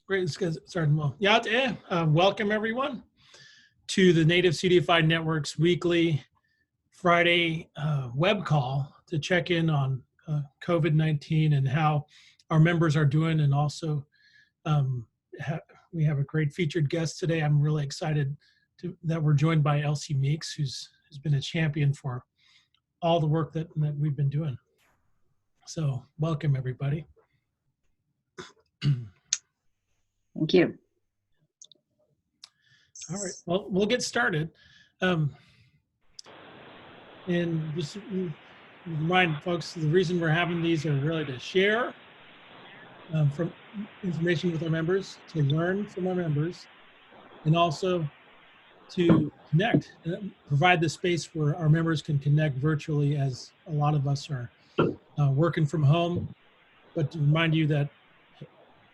Great, let's get started. Well, welcome everyone to the Native CDFI Network's weekly Friday web call to check in on COVID-19 and how our members are doing. And also, we have a great featured guest today. I'm really excited that we're joined by Elsie Meeks, who's been a champion for all the work that we've been doing. So welcome, everybody. Thank you. All right, well, we'll get started. And just remind folks, the reason we're having these are really to share from information with our members, to learn from our members, and also to connect, provide the space where our members can connect virtually, as a lot of us are working from home. But to remind you that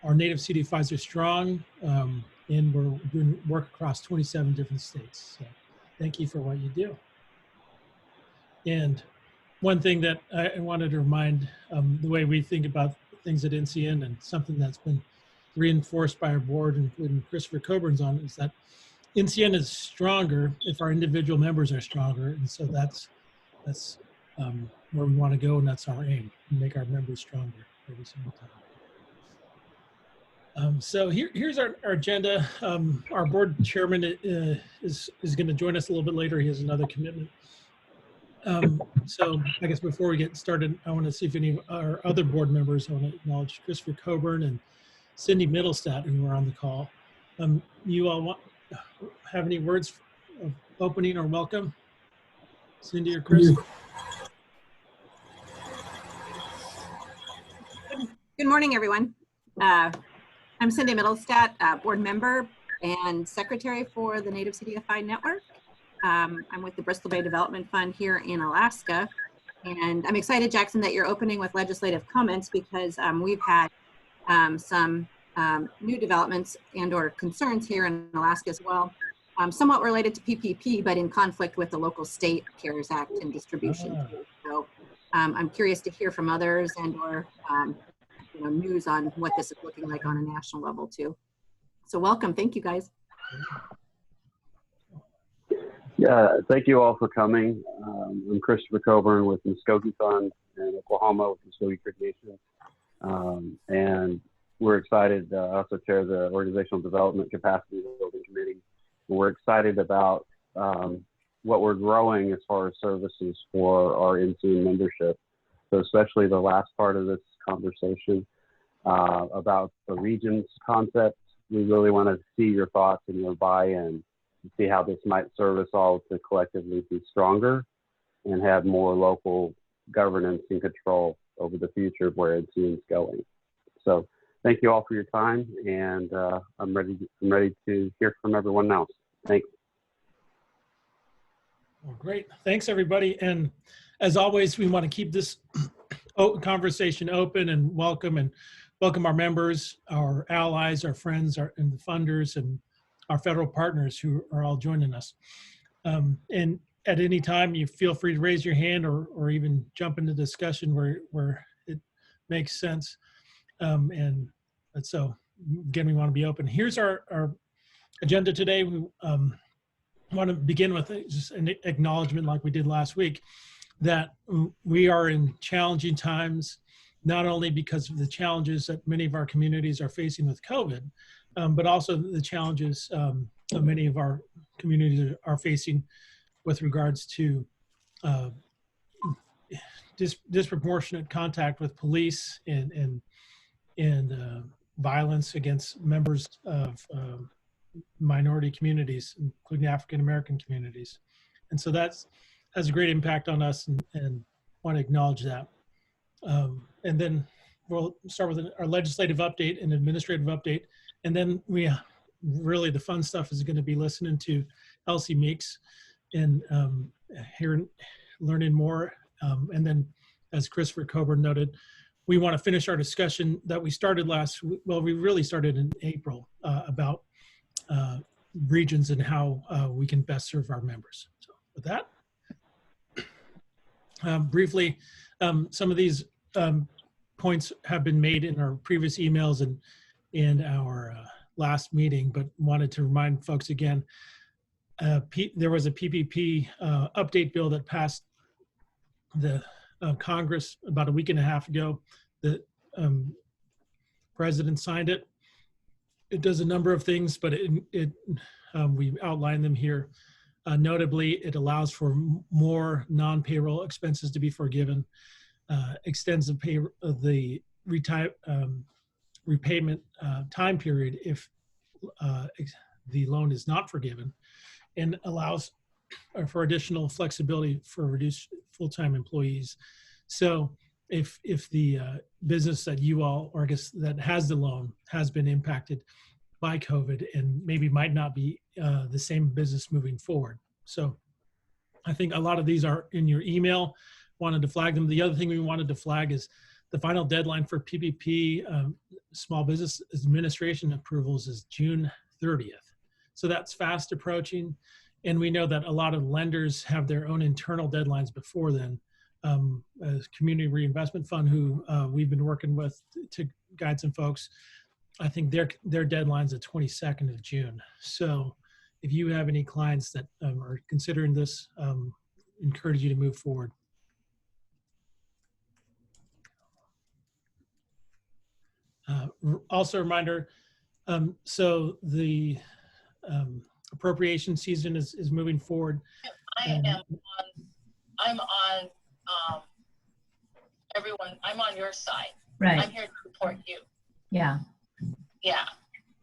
our Native CDFIs are strong, and we're doing work across 27 different states. So thank you for what you do. And one thing that I wanted to remind, the way we think about things at NCN, and something that's been reinforced by our board, including Christopher Coburn's on, is that NCN is stronger if our individual members are stronger. And so that's where we want to go, and that's our aim, to make our members stronger every single time. So here's our agenda. Our board chairman is going to join us a little bit later. He has another commitment. So I guess before we get started, I want to see if any of our other board members, I want to acknowledge Christopher Coburn and Cindy Middlestat, who are on the call. You all have any words of opening or welcome? Cindy or Chris? Good morning, everyone. I'm Cindy Middlestat, board member and secretary for the Native CDFI Network. I'm with the Bristol Bay Development Fund here in Alaska. And I'm excited, Jackson, that you're opening with legislative comments, because we've had some new developments and or concerns here in Alaska as well, somewhat related to PPP, but in conflict with the local state CARES Act and distribution. So I'm curious to hear from others and or news on what this is looking like on a national level too. So welcome, thank you guys. Yeah, thank you all for coming. I'm Christopher Coburn with the Muskogee Fund in Oklahoma with the Muskogee Creek Nation. And we're excited, I also chair the Organizational Development Capacity Building Committee. And we're excited about what we're growing as far as services for our NCN membership. So especially the last part of this conversation about the regions concept, we really want to see your thoughts and your buy-in to see how this might serve us all to collectively be stronger and have more local governance and control over the future of where NCN is going. So thank you all for your time, and I'm ready to hear from everyone else. Thanks. Well, great. Thanks, everybody. And as always, we want to keep this conversation open and welcome our members, our allies, our friends, and the funders, and our federal partners who are all joining us. And at any time, you feel free to raise your hand or even jump into discussion where it makes sense. And so, again, we want to be open. Here's our agenda today. We want to begin with just an acknowledgement, like we did last week, that we are in challenging times, not only because of the challenges that many of our communities are facing with COVID, but also the challenges that many of our communities are facing with regards to disproportionate contact with police and violence against members of minority communities, including African American communities. And so that has a great impact on us, and want to acknowledge that. And then we'll start with our legislative update and administrative update. And then really the fun stuff is going to be listening to Elsie Meeks and learning more. And then, as Christopher Coburn noted, we want to finish our discussion that we started we really started in April about regions and how we can best serve our members. So with that, briefly, some of these points have been made in our previous emails, and in our last meeting, but wanted to remind folks again, there was a PPP update bill that passed the Congress about a week and a half ago. The president signed it. It does a number of things, but we outline them here. Notably, it allows for more non-payroll expenses to be forgiven, extends the repayment time period if the loan is not forgiven, and allows for additional flexibility for reduced full-time employees. So if the business that you all, or I guess that has the loan, has been impacted by COVID and maybe might not be the same business moving forward. So I think a lot of these are in your email. Wanted to flag them. The other thing we wanted to flag is the final deadline for PPP Small Business Administration approvals is June 30th. So that's fast approaching. And we know that a lot of lenders have their own internal deadlines before then. As Community Reinvestment Fund, who we've been working with to guide some folks, I think their deadline's the 22nd of June. So if you have any clients that are considering this, encourage you to move forward. Also a reminder, so the appropriation season is moving forward. I'm on everyone, I'm on your side. Right. I'm here to support you. Yeah. Yeah.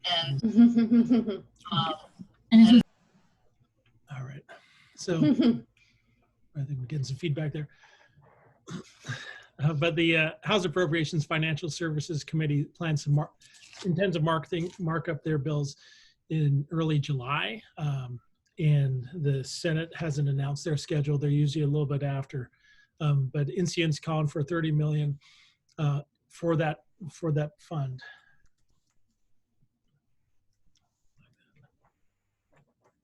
And All right. So I think we're getting some feedback there. But the House Appropriations Financial Services Committee plans to intends to mark up their bills in early July. And the Senate hasn't announced their schedule. They're usually a little bit after. But NCN's calling for $30 million for that fund.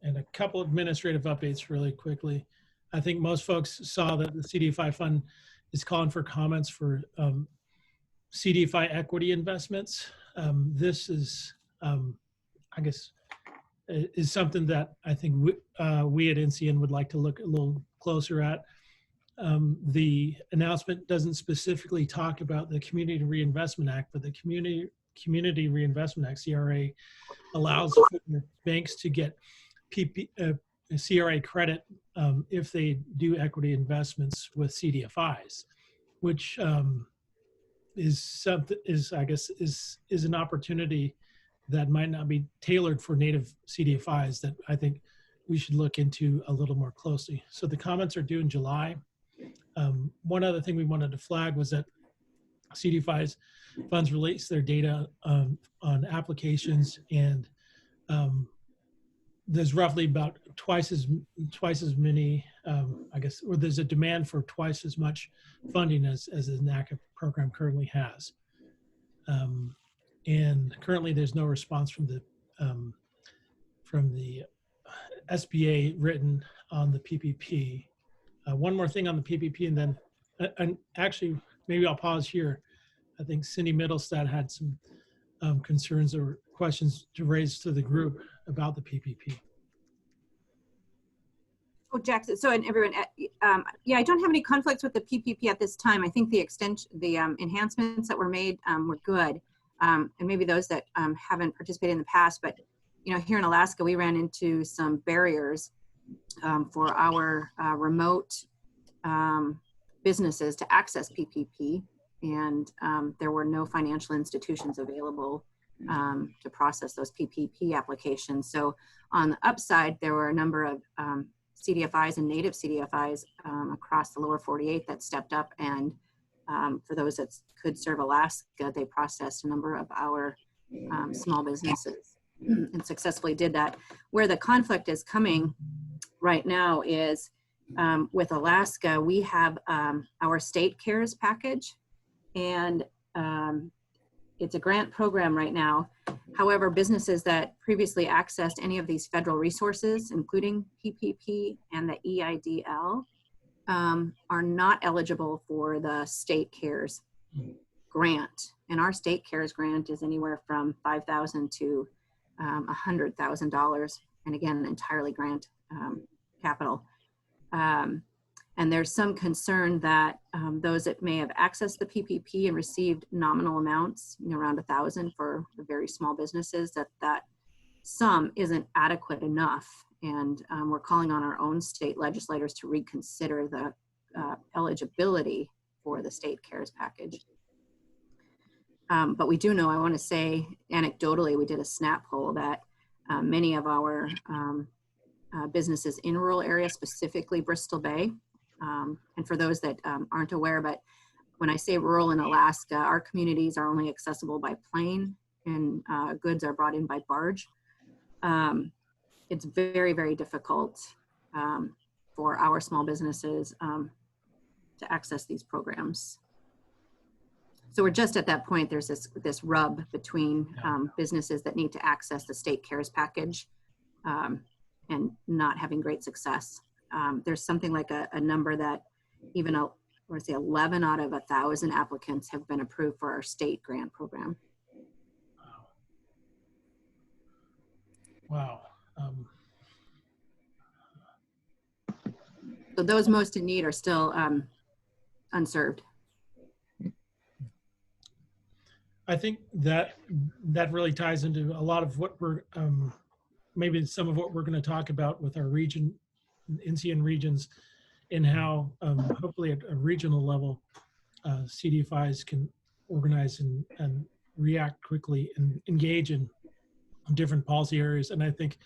And a couple administrative updates really quickly. I think most folks saw that the CDFI fund is calling for comments for CDFI equity investments. This is, I guess, is something that I think we at NCN would like to look a little closer at. The announcement doesn't specifically talk about the Community Reinvestment Act, but the Community Reinvestment Act, CRA, allows for banks to get CRA credit if they do equity investments with CDFIs, which is an opportunity that might not be tailored for native CDFIs that I think we should look into a little more closely. So the comments are due in July. One other thing we wanted to flag was that CDFIs funds release their data on applications, and there's roughly about twice as many, I guess, or there's a demand for twice as much funding as the NACA program currently has. And currently there's no response from the SBA written on the PPP. One more thing on the PPP, and then and actually maybe I'll pause here. I think Cindy Middlestad had some concerns or questions to raise to the group about the PPP. Oh, Jackson. So, and everyone, yeah, I don't have any conflicts with the PPP at this time. I think the enhancements that were made were good, and maybe those that haven't participated in the past. But here in Alaska, we ran into some barriers for our remote businesses to access PPP, and there were no financial institutions available to process those PPP applications. So on the upside, there were a number of CDFIs and native CDFIs across the lower 48 that stepped up, and for those that could serve Alaska, they processed a number of our small businesses and successfully did that. Where the conflict is coming right now is with Alaska, we have our state CARES package, and it's a grant program right now. However, businesses that previously accessed any of these federal resources, including PPP and the EIDL, are not eligible for the state CARES grant. And our state CARES grant is anywhere from $5,000 to $100,000. And again, entirely grant capital. And there's some concern that those that may have accessed the PPP and received nominal amounts, around 1,000 for the very small businesses, that sum isn't adequate enough. And we're calling on our own state legislators to reconsider the eligibility for the state CARES package. But we do know, I want to say anecdotally, we did a SNAP poll that many of our businesses in rural areas, specifically Bristol Bay, and for those that aren't aware, but when I say rural in Alaska, our communities are only accessible by plane, and goods are brought in by barge. It's very, very difficult for our small businesses to access these programs. So we're just at that point. There's this rub between businesses that need to access the state CARES package and not having great success. There's something like a number that even 11 out of 1,000 applicants have been approved for our state grant program. Wow. So those most in need are still unserved. I think that really ties into a lot of what we're, maybe some of what we're going to talk about with our region, NCN regions, and how hopefully at a regional level, CDFIs can organize and react quickly and engage in different policy areas. And I think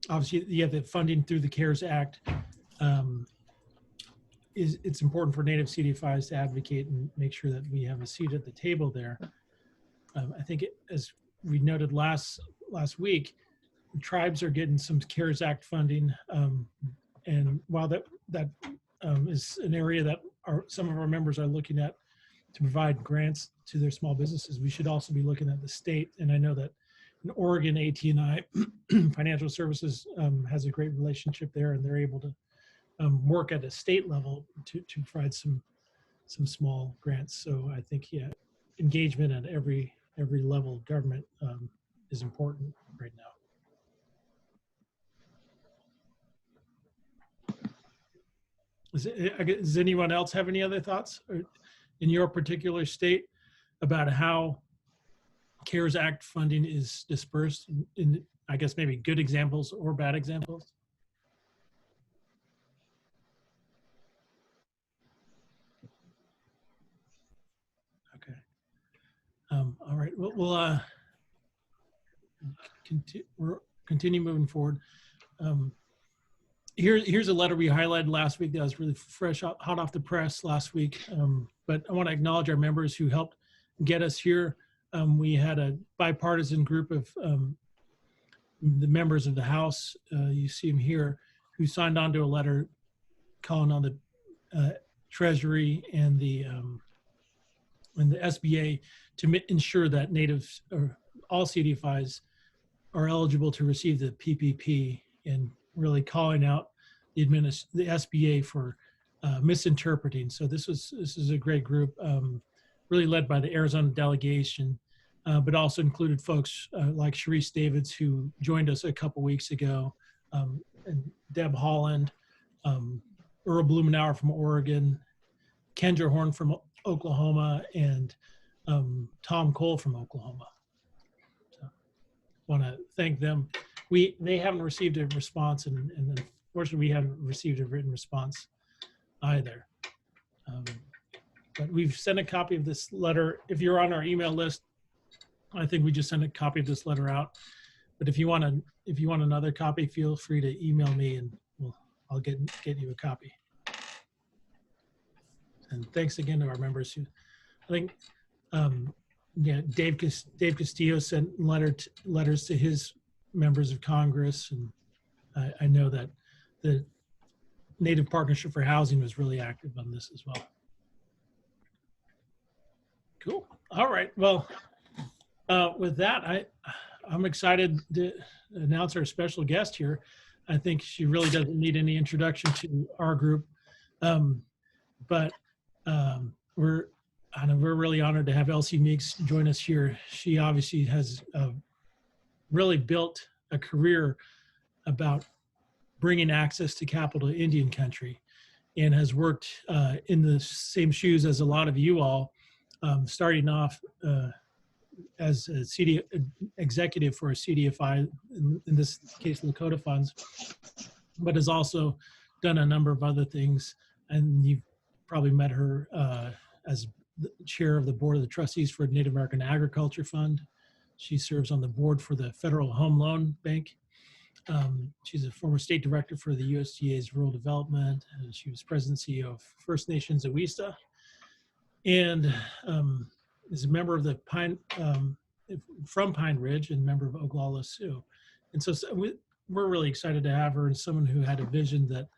obviously you have the funding through the CARES Act. It's important for Native CDFIs to advocate and make sure that we have a seat at the table there. I think as we noted last week, tribes are getting some CARES Act funding. And while that is an area that some of our members are looking at to provide grants to their small businesses, we should also be looking at the state. And I know that in Oregon, AT&I Financial Services has a great relationship there, and they're able to work at a state level to provide some small grants. So I think, yeah, engagement at every level of government is important right now. Does anyone else have any other thoughts in your particular state about how CARES Act funding is dispersed in, I guess, maybe good examples or bad examples? Okay. All right. We'll continue moving forward. Here's a letter we highlighted last week that was really fresh, hot off the press last week. But I want to acknowledge our members who helped get us here. We had a bipartisan group of the members of the House, you see them here, who signed on to a letter calling on the Treasury and the SBA to ensure that Natives, or all CDFIs, are eligible to receive the PPP, and really calling out the SBA for misinterpreting. So this is a great group, really led by the Arizona delegation, but also included folks like Sharice Davids, who joined us a couple weeks ago, and Deb Holland, Earl Blumenauer from Oregon, Kendra Horn from Oklahoma, and Tom Cole from Oklahoma. So want to thank them. They haven't received a response, and unfortunately we haven't received a written response either. But we've sent a copy of this letter. If you're on our email list, I think we just sent a copy of this letter out. But if you want another copy, feel free to email me, and I'll get you a copy. And thanks again to our members who, I think, yeah, Dave Castillo sent letters to his members of Congress, and I know that the Native Partnership for Housing was really active on this as well. Cool. All right. Well, with that, I'm excited to announce our special guest here. I think she really doesn't need any introduction to our group, but and we're really honored to have Elsie Meeks join us here. She obviously has really built a career about bringing access to capital to Indian country, and has worked in the same shoes as a lot of you all, starting off as a CD executive for a CDFI, in this case Lakota Funds, but has also done a number of other things. And you've probably met her as the chair of the board of the trustees for Native American Agriculture Fund. She serves on the board for the Federal Home Loan Bank. She's a former state director for the USDA's Rural Development, and she was president and CEO of First Nations Awista, and is a member of the from Pine Ridge and member of Oglala Sioux. And so we're really excited to have her, and someone who had a vision that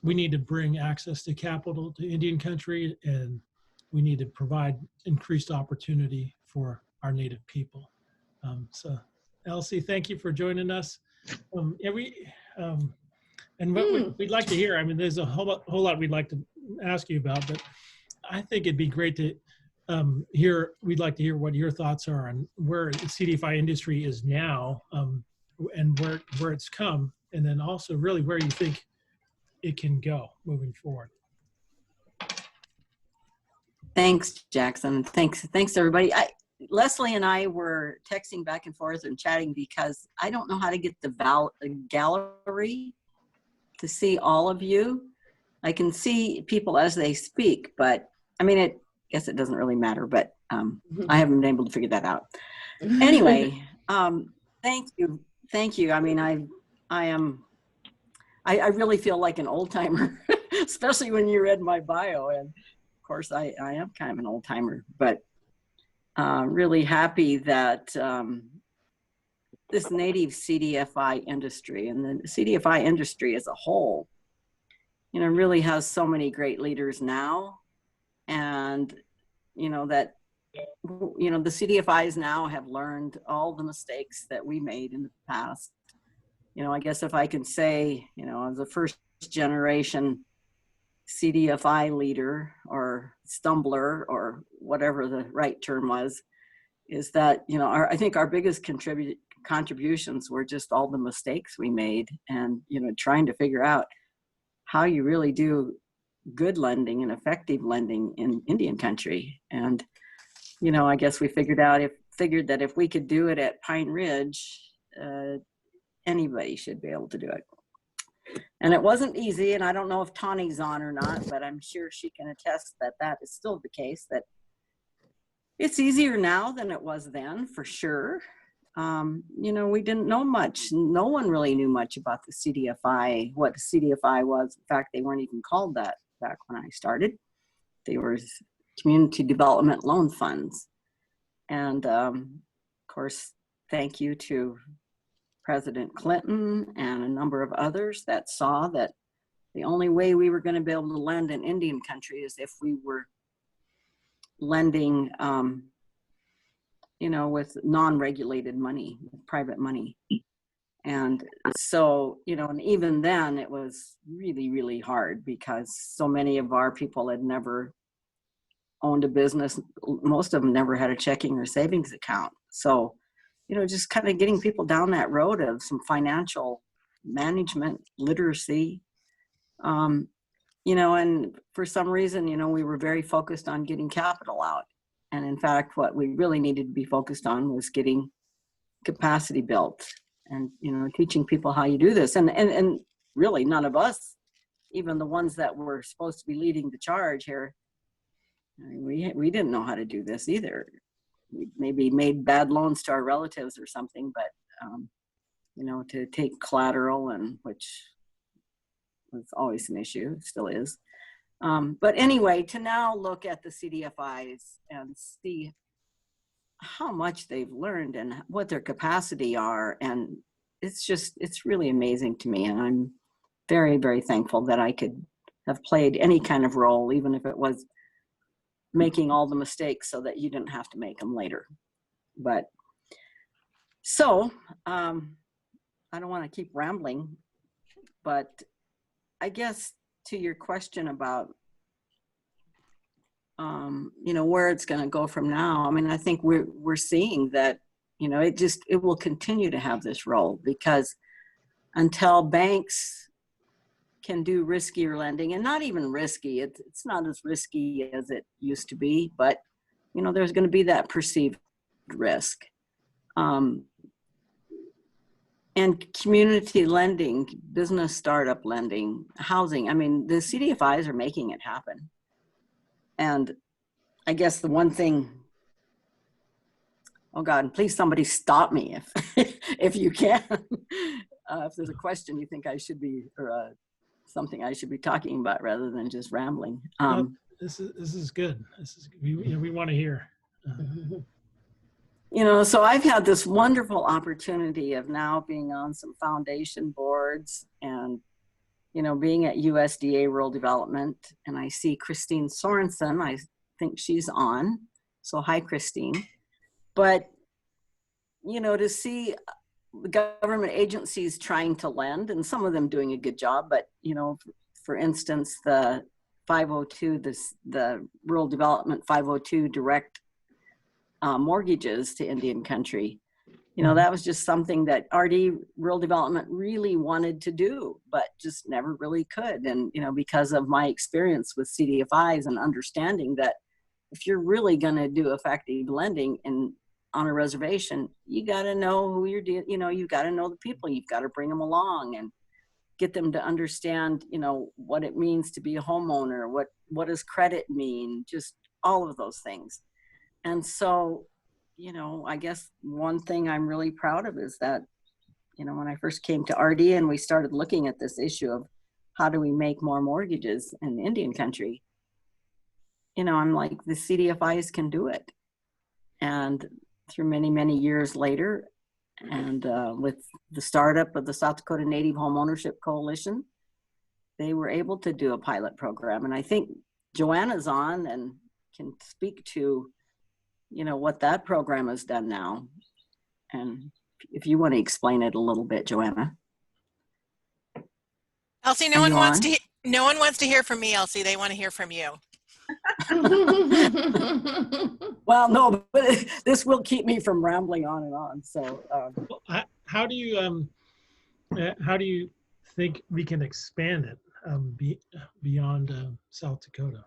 we need to bring access to capital to Indian country, and we need to provide increased opportunity for our Native people. So Elsie, thank you for joining us. And what we'd like to hear, I mean, there's a whole lot we'd like to ask you about, but I think it'd be great to we'd like to hear what your thoughts are on where the CDFI industry is now, and where it's come, and then also really where you think it can go moving forward. Thanks, Jackson. Thanks everybody. Leslie and I were texting back and forth and chatting because I don't know how to get the gallery to see all of you. I can see people as they speak, but I mean, I guess it doesn't really matter, but I haven't been able to figure that out. Anyway, thank you. Thank you. I mean, I really feel like an old timer, especially when you read my bio. And of course I am kind of an old timer, but really happy that this native CDFI industry and the CDFI industry as a whole, you know, really has so many great leaders now. And, you know, that, you know, the CDFIs now have learned all the mistakes that we made in the past. You know, I guess if I can say, you know, as a first generation CDFI leader or stumbler or whatever the right term was, is that, you know, I think our biggest contributions were just all the mistakes we made, and, you know, trying to figure out how you really do good lending and effective lending in Indian country. And, you know, I guess we figured that if we could do it at Pine Ridge, anybody should be able to do it. And it wasn't easy, and I don't know if Tawny's on or not, but I'm sure she can attest that that is still the case, that it's easier now than it was then, for sure. You know, we didn't know much. No one really knew much about the CDFI, what the CDFI was. In fact, they weren't even called that back when I started. They were community development loan funds. And of course, thank you to President Clinton and a number of others that saw that the only way we were going to be able to lend in Indian country is if we were lending, you know, with non-regulated money, private money. And so, you know, and even then it was really, really hard because so many of our people had never owned a business. Most of them never had a checking or savings account. So, you know, just kind of getting people down that road of some financial management literacy, you know, and for some reason, you know, we were very focused on getting capital out. And in fact, what we really needed to be focused on was getting capacity built and, you know, teaching people how you do this. And really none of us, even the ones that were supposed to be leading the charge here, I mean, we didn't know how to do this either. We maybe made bad loans to our relatives or something, but, you know, to take collateral, and which was always an issue, still is. But anyway, to now look at the CDFIs and see how much they've learned and what their capacity are. And it's really amazing to me. And I'm very, very thankful that I could have played any kind of role, even if it was making all the mistakes so that you didn't have to make them later. But so I don't want to keep rambling, but I guess to your question about you know, where it's going to go from now. I mean, I think we're seeing that, you know, it will continue to have this role, because until banks can do riskier lending, and not even risky, it's not as risky as it used to be, but, you know, there's going to be that perceived risk. And community lending, business startup lending, housing, I mean, the CDFIs are making it happen. And I guess the one thing, oh God, and please somebody stop me if if you can. If there's a question you think I should be, or something I should be talking about rather than just rambling. This is good. We want to hear. You know, so I've had this wonderful opportunity of now being on some foundation boards and, you know, being at USDA Rural Development, and I see Christine Sorensen. I think she's on. So hi, Christine. But, you know, to see the government agencies trying to lend, and some of them doing a good job, but, you know, for instance, the 502, the Rural Development 502 direct mortgages to Indian country, you know, that was just something that RD Rural Development really wanted to do, but just never really could. And, you know, because of my experience with CDFIs and understanding that if you're really going to do effective lending on a reservation, you got to know who you're dealing, you know, you got to know the people, you've got to bring them along and get them to understand, you know, what it means to be a homeowner, what does credit mean, just all of those things. And so, you know, I guess one thing I'm really proud of is that, you know, when I first came to RD and we started looking at this issue of how do we make more mortgages in Indian country, you know, I'm like, the CDFIs can do it. And through many, many years later, and with the startup of the South Dakota Native Home Ownership Coalition, they were able to do a pilot program. And I think Joanna's on and can speak to, you know, what that program has done now. And if you want to explain it a little bit, Joanna. Elsie, no one wants to hear from me, Elsie. They want to hear from you. Well, no, but this will keep me from rambling on and on. So how do you think we can expand it beyond South Dakota?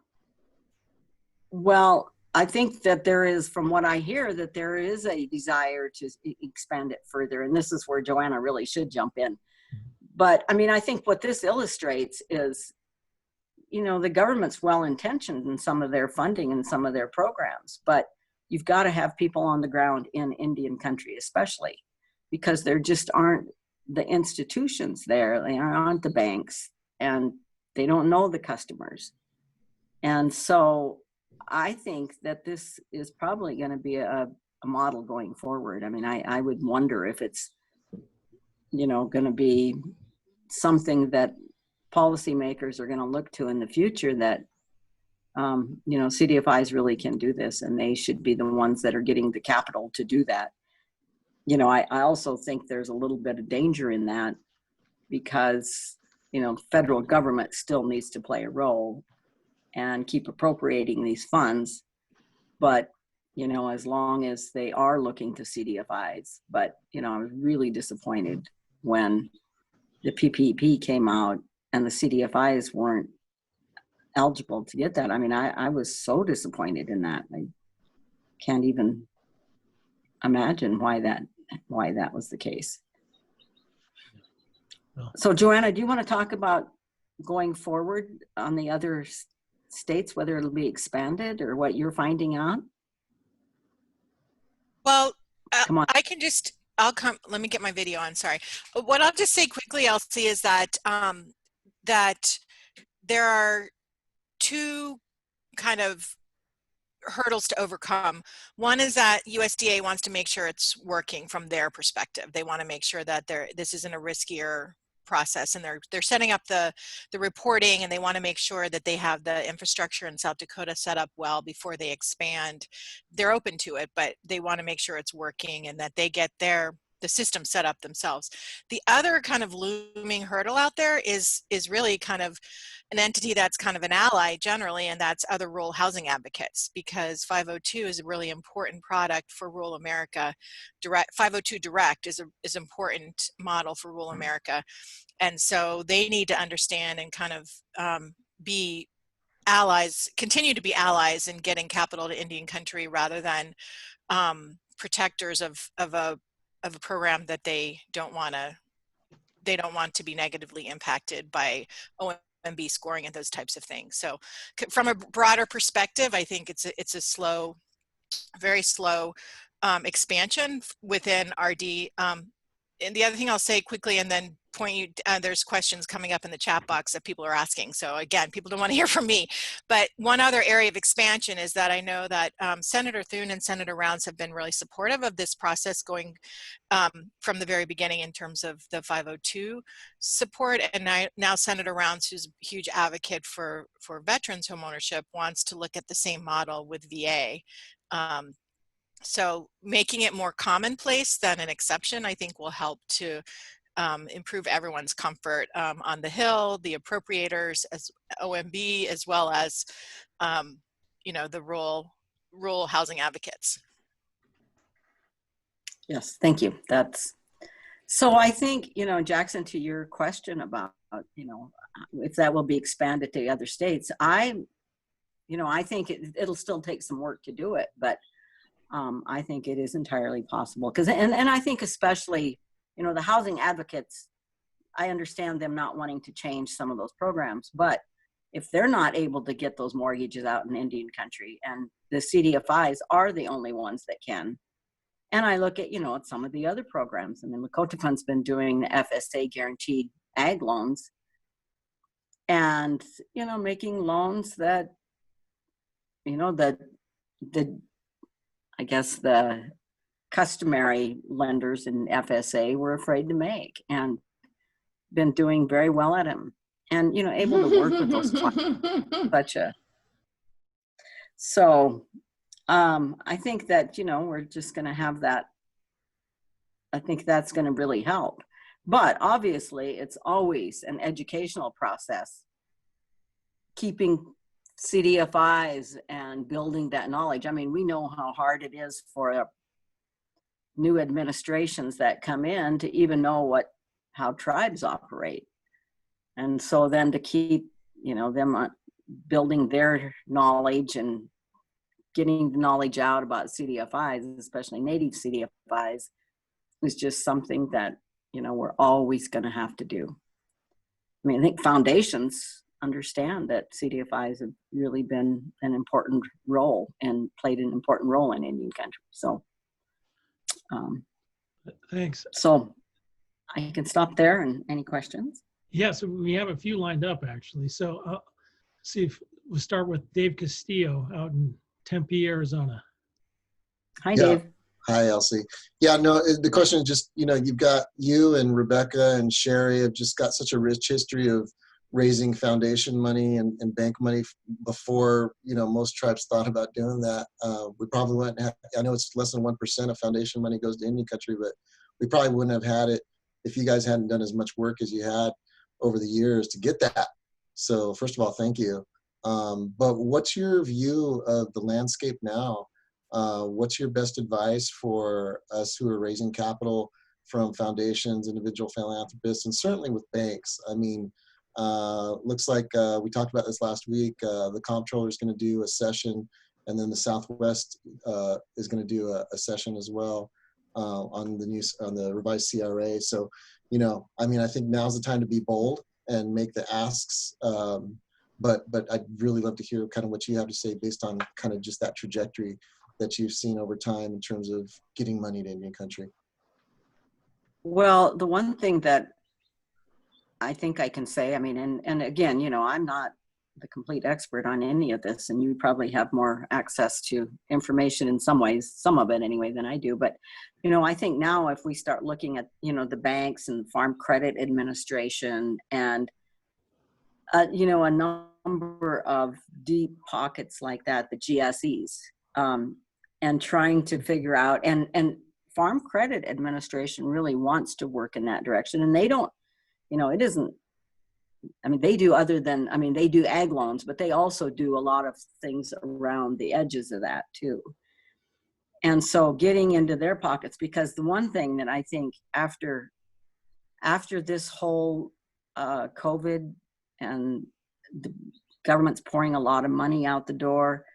Well, I think that there is, from what I hear, that there is a desire to expand it further. And this is where Joanna really should jump in. But I mean, I think what this illustrates is, you know, the government's well-intentioned in some of their funding and some of their programs, but you've got to have people on the ground in Indian country, especially because there just aren't the institutions there. They aren't the banks, and they don't know the customers. And so I think that this is probably going to be a model going forward. I mean, I would wonder if it's, you know, going to be something that policymakers are going to look to in the future, that, you know, CDFIs really can do this, and they should be the ones that are getting the capital to do that. You know, I also think there's a little bit of danger in that, because, you know, federal government still needs to play a role and keep appropriating these funds. But, you know, as long as they are looking to CDFIs, but, you know, I was really disappointed when the PPP came out and the CDFIs weren't eligible to get that. I mean, I was so disappointed in that. I can't even imagine why that was the case. Well, so Joanna, do you want to talk about going forward on the other states, whether it'll be expanded or what you're finding out? Well, Come on. Let me get my video on, sorry. What I'll just say quickly, Elsie, is that that there are two kind of hurdles to overcome. One is that USDA wants to make sure it's working from their perspective. They want to make sure that this isn't a riskier process, and they're setting up the reporting, and they want to make sure that they have the infrastructure in South Dakota set up well before they expand. They're open to it, but they want to make sure it's working and that they get their the system set up themselves. The other kind of looming hurdle out there is really kind of an entity that's kind of an ally generally, and that's other rural housing advocates, because 502 is a really important product for rural America. 502 Direct is an important model for rural America. And so they need to understand and kind of be allies, continue to be allies in getting capital to Indian country, rather than protectors of a program that they don't want to be negatively impacted by OMB scoring and those types of things. So from a broader perspective, I think it's a slow, very slow expansion within RD. And the other thing I'll say quickly, and then point you, there's questions coming up in the chat box that people are asking. So again, people don't want to hear from me. But one other area of expansion is that I know that Senator Thune and Senator Rounds have been really supportive of this process going from the very beginning in terms of the 502 support. And now Senator Rounds, who's a huge advocate for veterans homeownership, wants to look at the same model with VA. So making it more commonplace than an exception, I think, will help to improve everyone's comfort on the Hill, the appropriators, as OMB, as well as, the rural housing advocates. Yes, thank you. So I think, Jackson, to your question about, if that will be expanded to other states, I think it'll still take some work to do it, but I think it is entirely possible. And I think especially, the housing advocates, I understand them not wanting to change some of those programs, but if they're not able to get those mortgages out in Indian country, and the CDFIs are the only ones that can. And I look at, at some of the other programs. I mean, Lakota Fund's been doing the FSA guaranteed ag loans, and, making loans that, I guess the customary lenders in FSA were afraid to make, and been doing very well at them, and, able to work with those clients. So I think that, we're just going to have that. I think that's going to really help. But obviously, it's always an educational process, keeping CDFIs and building that knowledge. I mean, we know how hard it is for new administrations that come in to even know how tribes operate. And so then to keep, them building their knowledge and getting the knowledge out about CDFIs, especially native CDFIs, is just something that, we're always going to have to do. I mean, I think foundations understand that CDFIs have really been an important role and played an important role in Indian country. So, Thanks. So I can stop there. And any questions? Yeah, so we have a few lined up actually. So see if we'll start with Dave Castillo out in Tempe, Arizona. Hi, Dave. Hi, Elsie. Yeah, no, the question is just, you've got you and Rebecca and Sherry have just got such a rich history of raising foundation money and bank money before, most tribes thought about doing that. We probably wouldn't have, I know it's less than 1% of foundation money goes to Indian country, but we probably wouldn't have had it if you guys hadn't done as much work as you had over the years to get that. So first of all, thank you. But what's your view of the landscape now? What's your best advice for us who are raising capital from foundations, individual philanthropists, and certainly with banks? I mean, looks like we talked about this last week. The comptroller is going to do a session, and then the Southwest is going to do a session as well on the revised CRA. So, I mean, I think now's the time to be bold and make the asks. But I'd really love to hear kind of what you have to say based on kind of just that trajectory that you've seen over time in terms of getting money to Indian country. Well, the one thing that I think I can say, I mean, and again, I'm not the complete expert on any of this, and you probably have more access to information in some ways, some of it anyway, than I do. But, I think now if we start looking at, the banks and Farm Credit Administration and, a number of deep pockets like that, the GSEs, and trying to figure out, and Farm Credit Administration really wants to work in that direction, and they don't, it isn't, I mean, they do they do ag loans, but they also do a lot of things around the edges of that too. And so getting into their pockets, because the one thing that I think after this whole COVID and the government's pouring a lot of money out the door,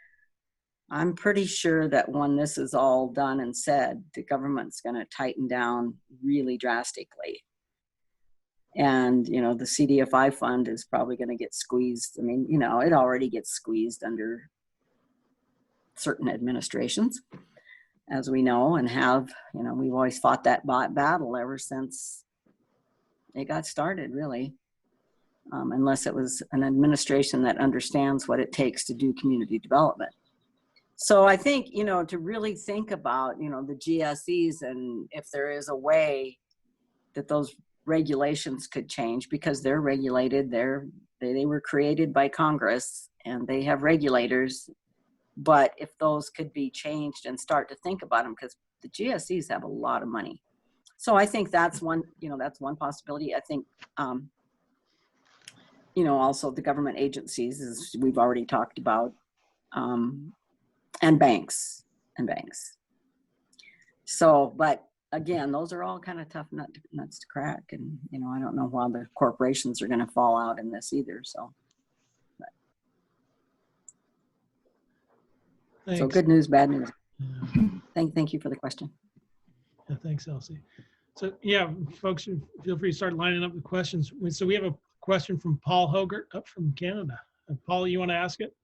I'm pretty sure that when this is all done and said, the government's going to tighten down really drastically. And, the CDFI fund is probably going to get squeezed. I mean, it already gets squeezed under certain administrations, as we know, and have, we've always fought that battle ever since it got started, really. Unless it was an administration that understands what it takes to do community development. So I think, to really think about, the GSEs, and if there is a way that those regulations could change, because they're regulated, they were created by Congress and they have regulators. But if those could be changed and start to think about them, because the GSEs have a lot of money. So I think that's one possibility. I think, also the government agencies, as we've already talked about, and banks. So, but again, those are all kind of tough nuts to crack. And, I don't know how the corporations are going to fall out in this either. So, so good news, bad news. Yeah. Thank you for the question. Yeah, thanks, Elsie. So yeah, folks, feel free to start lining up the questions. So we have a question from Paul Hogart up from Canada. Paul, you want to ask it?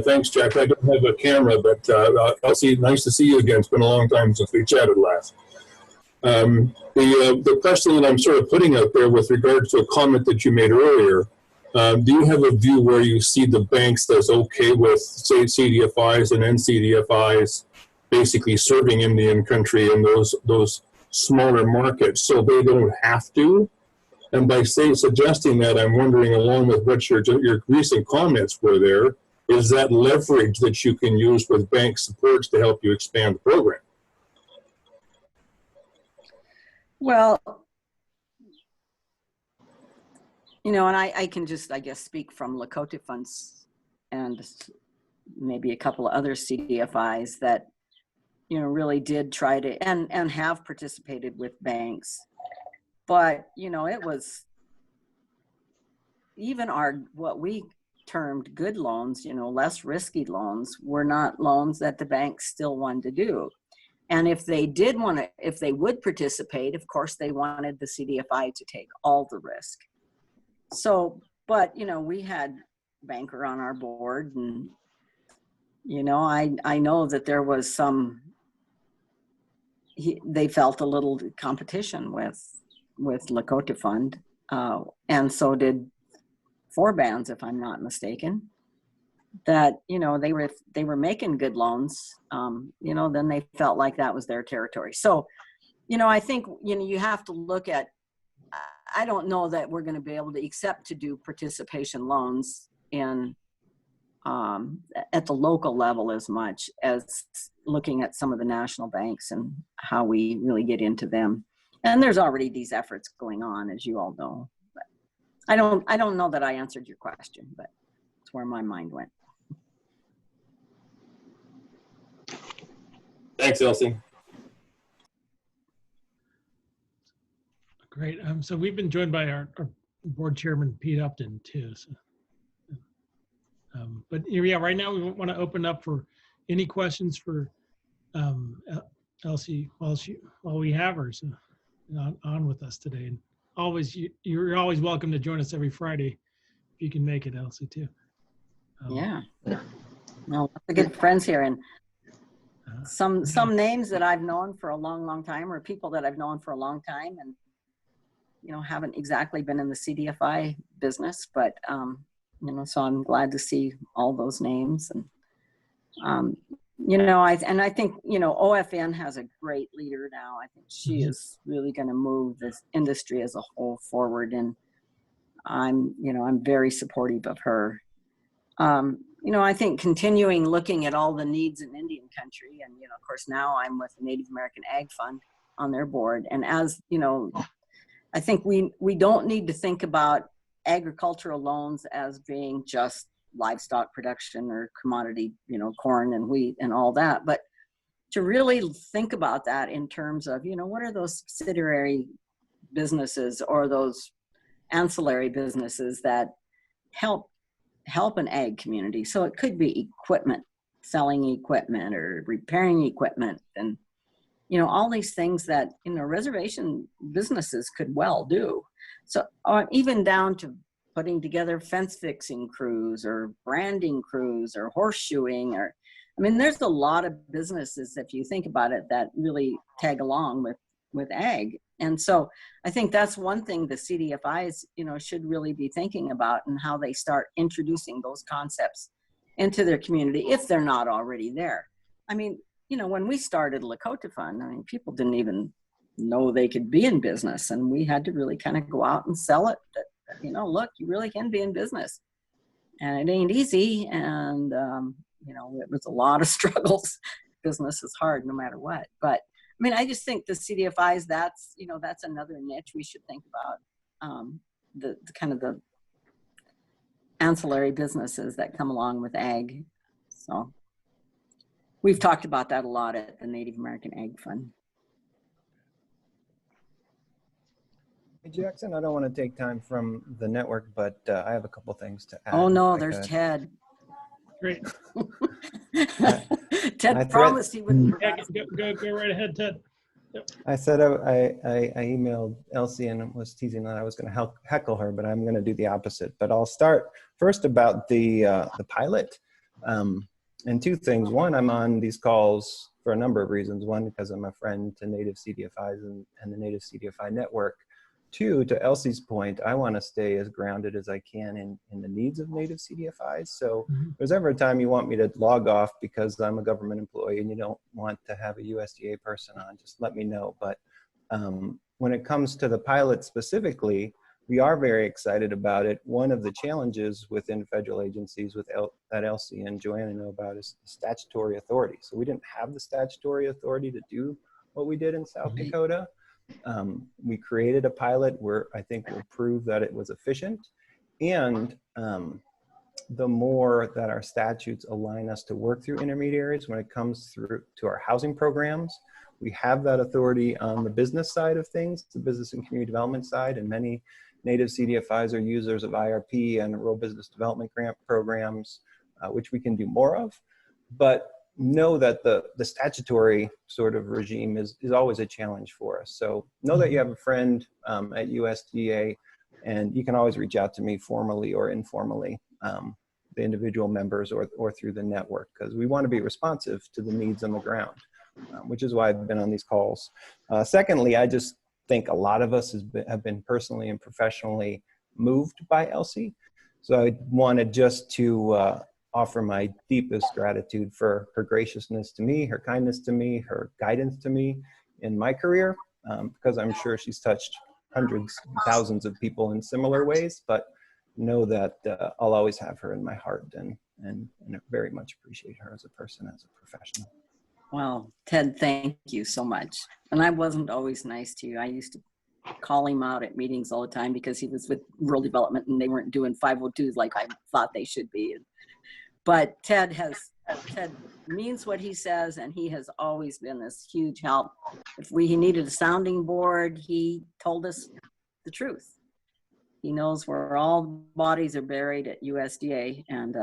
Thanks, Jack. I don't have a camera, but Elsie, nice to see you again. It's been a long time since we chatted last. The question that I'm sort of putting out there with regards to a comment that you made earlier, do you have a view where you see the banks that's okay with, say, CDFIs and NCDFIs basically serving Indian country in those smaller markets so they don't have to? And by suggesting that, I'm wondering, along with what your recent comments were there, is that leverage that you can use with bank supports to help you expand the program? Well, and I can just, I guess, speak from Lakota Funds and maybe a couple of other CDFIs that, really did try to, and have participated with banks. But, it was even what we termed good loans, less risky loans, were not loans that the banks still wanted to do. And if they would participate, of course, they wanted the CDFI to take all the risk. So, but, we had a banker on our board, and, I know that there was they felt a little competition with Lakota Fund, and so did Forbans, if I'm not mistaken, that, they were making good loans, then they felt like that was their territory. So, I think, you have to look at, I don't know that we're going to be able to accept to do participation loans at the local level as much as looking at some of the national banks and how we really get into them. And there's already these efforts going on, as you all know. But I don't know that I answered your question, but it's where my mind went. Thanks, Elsie. Great. So we've been joined by our board chairman, Pete Upton, too. So, but yeah, right now we want to open up for any questions for Elsie while we have her on with us today. And you're always welcome to join us every Friday if you can make it, Elsie, too. Yeah. No, lots of good friends here, and some names that I've known for a long time, or people that I've known for a long time, and haven't exactly been in the CDFI business, but so I'm glad to see all those names. And I think OFN has a great leader now. I think she is really going to move this industry as a whole forward, and I'm very supportive of her. I think continuing looking at all the needs in Indian country, and of course now I'm with the Native American Ag Fund on their board, and as I think we don't need to think about agricultural loans as being just livestock production or commodity, corn and wheat and all that, but to really think about that in terms of, what are those subsidiary businesses or those ancillary businesses that help an ag community. So it could be equipment, selling equipment or repairing equipment, and all these things that reservation businesses could well do. So even down to putting together fence fixing crews or branding crews or horseshoeing, or there's a lot of businesses, if you think about it, that really tag along with ag. And so I think that's one thing the CDFIs, should really be thinking about, and how they start introducing those concepts into their community if they're not already there. When we started Lakota Fund, people didn't even know they could be in business, and we had to really kind of go out and sell it that, look, you really can be in business, and it ain't easy. And, it was a lot of struggles. Business is hard no matter what, but I just think the CDFIs, that's another niche we should think about, the kind of the ancillary businesses that come along with ag. So we've talked about that a lot at the Native American Ag Fund. Hey, Jackson, I don't want to take time from the network, but I have a couple things to add. Oh no, there's Ted. Great. Ted promised he wouldn't. Go right ahead, Ted. Yep. I said I emailed Elsie and was teasing that I was going to heckle her, but I'm going to do the opposite. But I'll start first about the pilot, and two things. One, I'm on these calls for a number of reasons. One, because I'm a friend to Native CDFIs and the Native CDFI network. Two, to Elsie's point, I want to stay as grounded as I can in the needs of Native CDFIs. So if there's ever a time you want me to log off because I'm a government employee and you don't want to have a USDA person on, just let me know. But when it comes to the pilot specifically, we are very excited about it. One of the challenges within federal agencies that Elsie and Joanna know about is the statutory authority. So we didn't have the statutory authority to do what we did in South Dakota. We created a pilot where I think we'll prove that it was efficient, and the more that our statutes align us to work through intermediaries when it comes through to our housing programs, we have that authority on the business side of things, the business and community development side, and many Native CDFIs are users of IRP and rural business development grant programs, which we can do more of. But know that the statutory sort of regime is always a challenge for us. So know that you have a friend at USDA, and you can always reach out to me formally or informally, the individual members or through the network, because we want to be responsive to the needs on the ground, which is why I've been on these calls. Secondly, I just think a lot of us have been personally and professionally moved by Elsie. So I wanted just to offer my deepest gratitude for her graciousness to me, her kindness to me, her guidance to me in my career, because I'm sure she's touched hundreds, thousands of people in similar ways, but know that I'll always have her in my heart and very much appreciate her as a person, as a professional. Well, Ted, thank you so much. And I wasn't always nice to you. I used to call him out at meetings all the time because he was with rural development and they weren't doing 502s like I thought they should be. But Ted means what he says, and he has always been this huge help. If he needed a sounding board, he told us the truth. He knows where all bodies are buried at USDA, and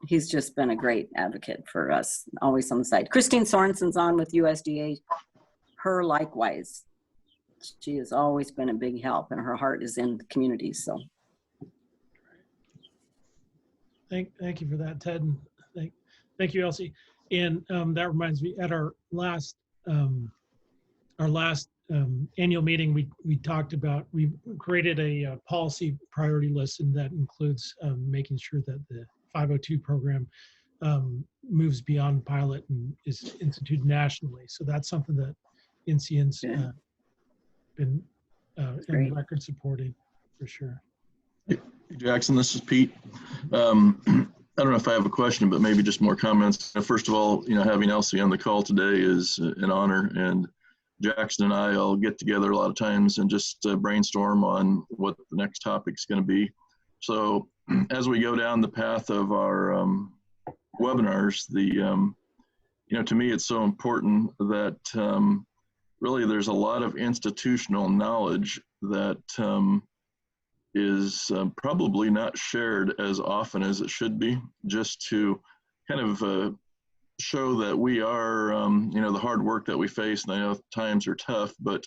he's just been a great advocate for us, always on the side. Christine Sorensen's on with USDA, her likewise. She has always been a big help, and her heart is in the community. So, thank you for that, Ted. And thank you, Elsie. And that reminds me, at our last annual meeting, we talked about, we created a policy priority list, and that includes making sure that the 502 program moves beyond pilot and is instituted nationally. So that's something that NCN's been in record supporting for sure. Hey, Jackson, this is Pete. I don't know if I have a question, but maybe just more comments. First of all, having Elsie on the call today is an honor, and Jackson and I will get together a lot of times and just brainstorm on what the next topic is going to be. So as we go down the path of our webinars, to me, it's so important that really there's a lot of institutional knowledge that is probably not shared as often as it should be, just to kind of show that we are, the hard work that we face. And I know times are tough, but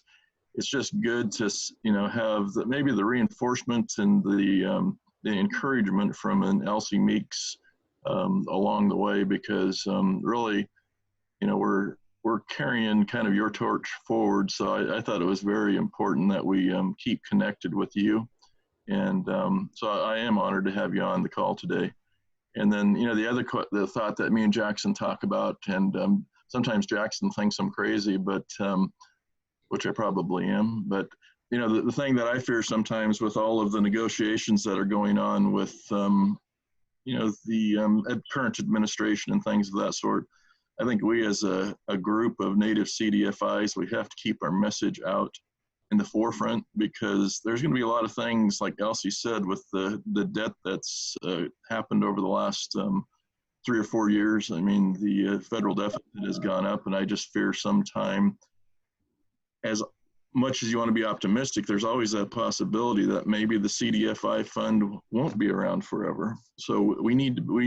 it's just good to, have maybe the reinforcement and the encouragement from an Elsie Meeks along the way, because really, we're carrying kind of your torch forward. So I thought it was very important that we keep connected with you. And so I am honored to have you on the call today. And then, the thought that me and Jackson talk about, and sometimes Jackson thinks I'm crazy, but which I probably am. But, the thing that I fear sometimes with all of the negotiations that are going on with, the current administration and things of that sort, I think we as a group of native CDFIs, we have to keep our message out in the forefront, because there's going to be a lot of things, like Elsie said, with the debt that's happened over the last 3 or 4 years. I mean, the federal deficit has gone up, and I just fear sometime, as much as you want to be optimistic, there's always that possibility that maybe the CDFI fund won't be around forever. So we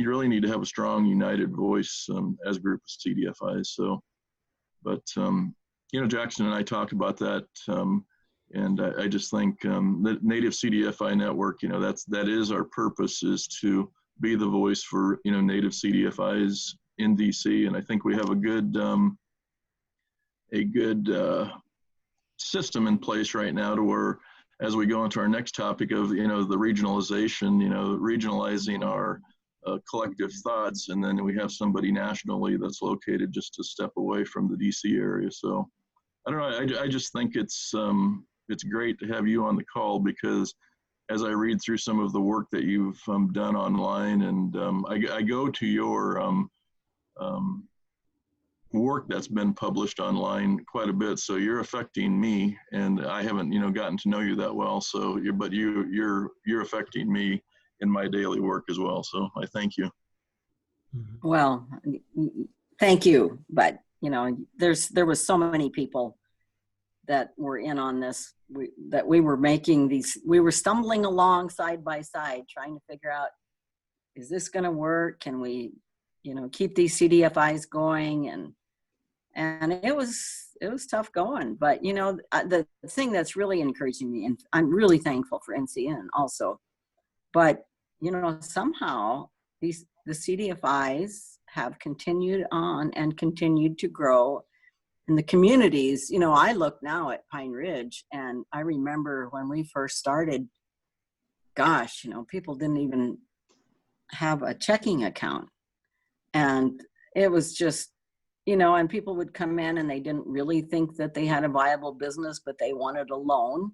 really need to have a strong, united voice as a group of CDFIs. So, but Jackson and I talk about that, and I just think the Native CDFI Network, that is our purpose, is to be the voice for Native CDFIs in DC, and I think we have a good system in place right now, to where, as we go into our next topic of the regionalization, regionalizing our collective thoughts, and then we have somebody nationally that's located just a step away from the DC area. So I don't know, I just think it's great to have you on the call, because as I read through some of the work that you've done online, and I go to your work that's been published online quite a bit, so you're affecting me, and I haven't gotten to know you that well, so you're affecting me in my daily work as well, so I thank you. Well, thank you, but there was so many people that were in on this, that we were stumbling along side by side, trying to figure out, is this going to work? Can we keep these CDFIs going? And it was tough going, but the thing that's really encouraging me, and I'm really thankful for NCN also, but somehow the CDFIs have continued on and continued to grow in the communities. I look now at Pine Ridge, and I remember when we first started, gosh, people didn't even have a checking account, and it was just, and people would come in and they didn't really think that they had a viable business, but they wanted a loan.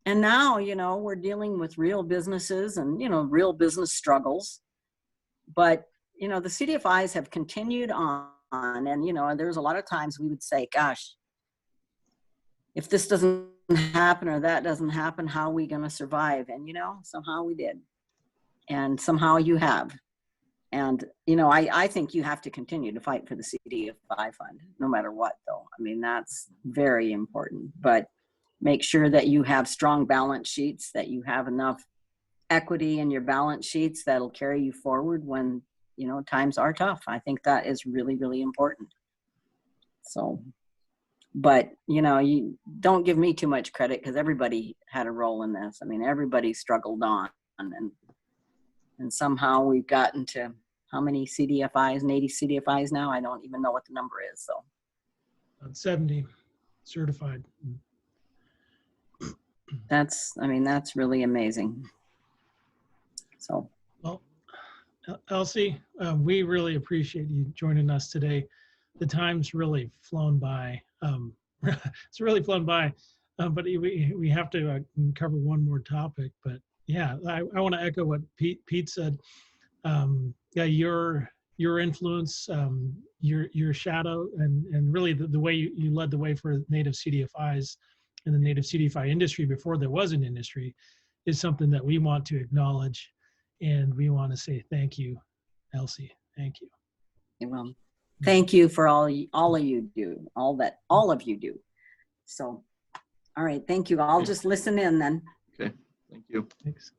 And now, we're dealing with real businesses and, real business struggles. But, the CDFIs have continued on, and, there's a lot of times we would say, gosh, if this doesn't happen or that doesn't happen, how are we going to survive? And, somehow we did. And somehow you have. And, I think you have to continue to fight for the CDFI fund, no matter what, though. I mean, that's very important. But make sure that you have strong balance sheets, that you have enough equity in your balance sheets that'll carry you forward when, times are tough. I think that is really, really important. So, but, you don't give me too much credit, because everybody had a role in this. I mean, everybody struggled on, and somehow we've gotten to how many CDFIs, Native CDFIs now? I don't even know what the number is. So 70 certified. That's really amazing. So, well, Elsie, we really appreciate you joining us today. The time's really flown by. It's really flown by, but we have to cover one more topic. But yeah, I want to echo what Pete said. yeah, your influence, your shadow, and really the way you led the way for native CDFIs and the native CDFI industry before there was an industry is something that we want to acknowledge, and we want to say thank you, Elsie. Thank you. Well, thank you for all of you do, all of you do. So, all right, thank you. I'll just listen in then. Okay, thank you. Thanks.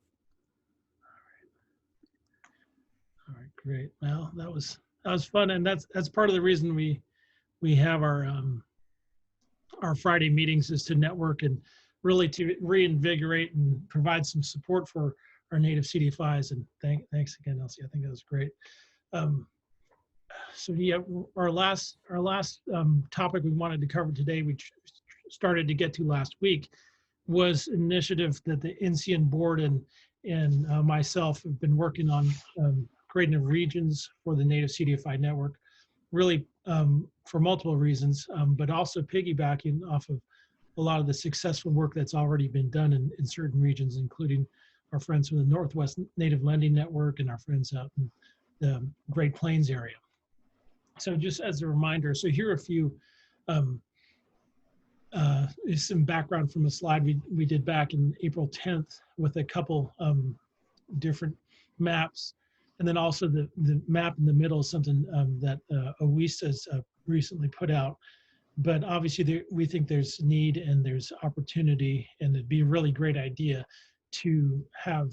All right, great. Well, that was fun, and that's part of the reason we have our Friday meetings, is to network and really to reinvigorate and provide some support for our native CDFIs. And thanks again, Elsie. I think that was great. So yeah, our last topic we wanted to cover today, we started to get to last week, was an initiative that the NCN board and myself have been working on, creating regions for the native CDFI network, really for multiple reasons, but also piggybacking off of a lot of the successful work that's already been done in certain regions, including our friends from the Northwest Native Lending Network and our friends out in the Great Plains area. So just as a reminder, so here are a few, is some background from a slide we did back in April 10th with a couple different maps. And then also the map in the middle is something that OESA's recently put out. But obviously we think there's need and there's opportunity, and it'd be a really great idea to have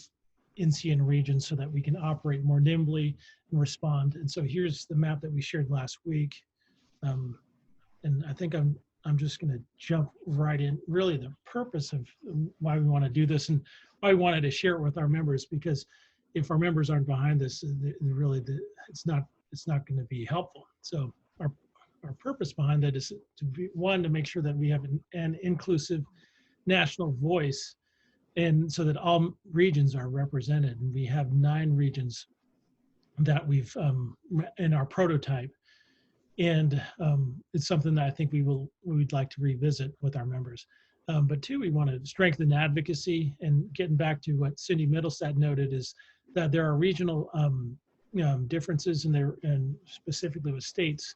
NCN regions so that we can operate more nimbly and respond. And so here's the map that we shared last week. And I think I'm just going to jump right in. Really the purpose of why we want to do this and why we wanted to share it with our members, because if our members aren't behind this, it's not going to be helpful. So our purpose behind that is to be, one, to make sure that we have an inclusive national voice, and so that all regions are represented. And we have 9 regions that we've in our prototype, and it's something that I think we'd like to revisit with our members. But 2, we want to strengthen advocacy, and getting back to what Cindy Middlestat noted is that there are regional differences and specifically with states,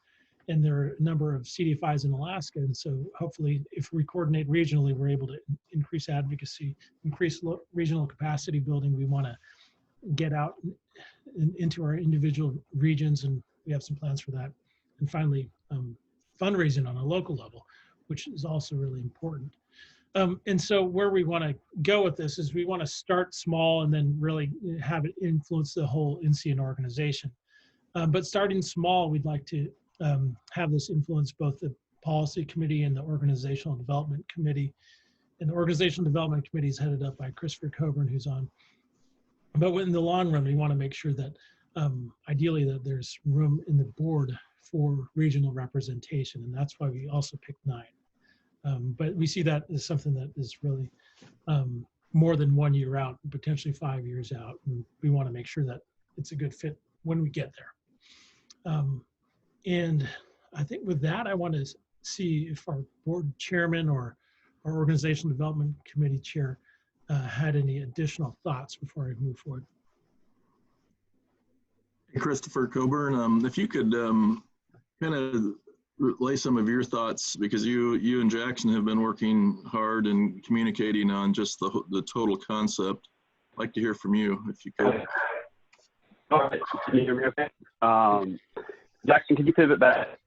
and there are a number of CDFIs in Alaska. And so hopefully if we coordinate regionally, we're able to increase advocacy, increase regional capacity building. We want to get out into our individual regions, and we have some plans for that. And finally, fundraising on a local level, which is also really important. And so where we want to go with this is we want to start small and then really have it influence the whole NCN organization. But starting small, we'd like to have this influence both the policy committee and the organizational development committee. And the organizational development committee is headed up by Christopher Coburn, who's on. But in the long run, we want to make sure that ideally that there's room in the board for regional representation. And that's why we also picked 9. But we see that as something that is really more than 1 year out, potentially 5 years out. And we want to make sure that it's a good fit when we get there. And I think with that, I want to see if our board chairman or our organizational development committee chair had any additional thoughts before I move forward. Christopher Coburn, if you could kind of relay some of your thoughts, because you and Jackson have been working hard and communicating on just the total concept. I'd like to hear from you, if you could. All right, can you hear me okay? Jackson, can you pivot back?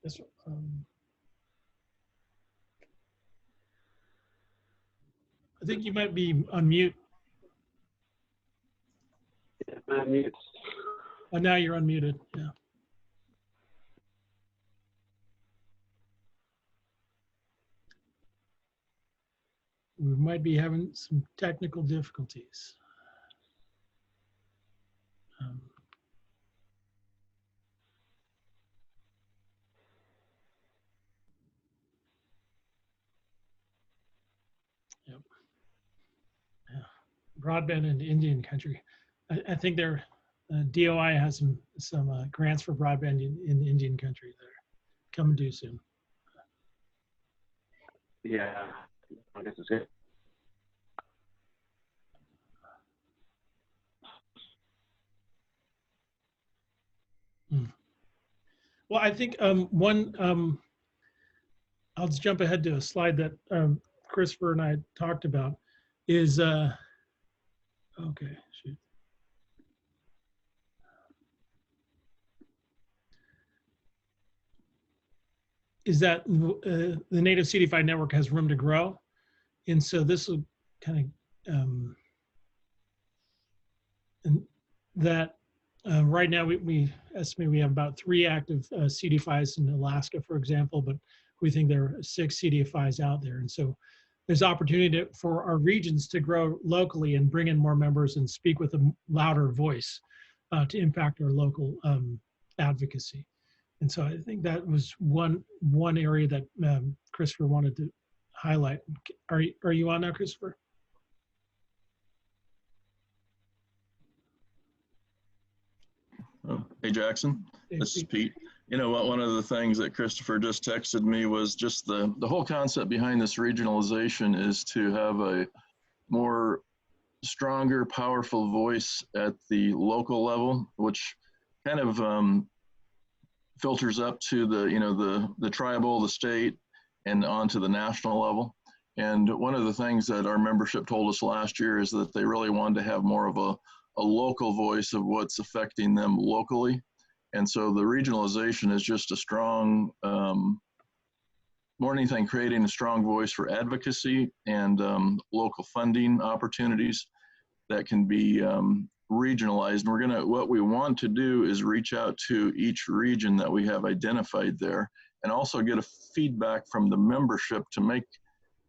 Yes, I think you might be on mute. Mute. Oh, now you're unmuted. Yeah. We might be having some technical difficulties. Yep. Yeah. Broadband in Indian country. I think their DOI has some grants for broadband in Indian country that are coming due soon. Yeah, I guess it's good. Well, I think I'll just jump ahead to a slide that Christopher and I talked about is, okay, shoot. Is that the Native CD5 network has room to grow. And so this will kind of, and that right now we estimate we have about 3 active CDFIs in Alaska, for example, but we think there are 6 CDFIs out there. And so there's opportunity for our regions to grow locally and bring in more members and speak with a louder voice to impact our local advocacy. And so I think that was one area that Christopher wanted to highlight. Are you on now, Christopher? Oh, hey, Jackson, this is Pete. You know what, one of the things that Christopher just texted me was just the whole concept behind this regionalization is to have a more stronger, powerful voice at the local level, which kind of filters up to the tribal, the state, and onto the national level. And one of the things that our membership told us last year is that they really wanted to have more of a local voice of what's affecting them locally. And so the regionalization is just a strong, more than anything, creating a strong voice for advocacy and local funding opportunities that can be regionalized. And what we want to do is reach out to each region that we have identified there and also get a feedback from the membership to make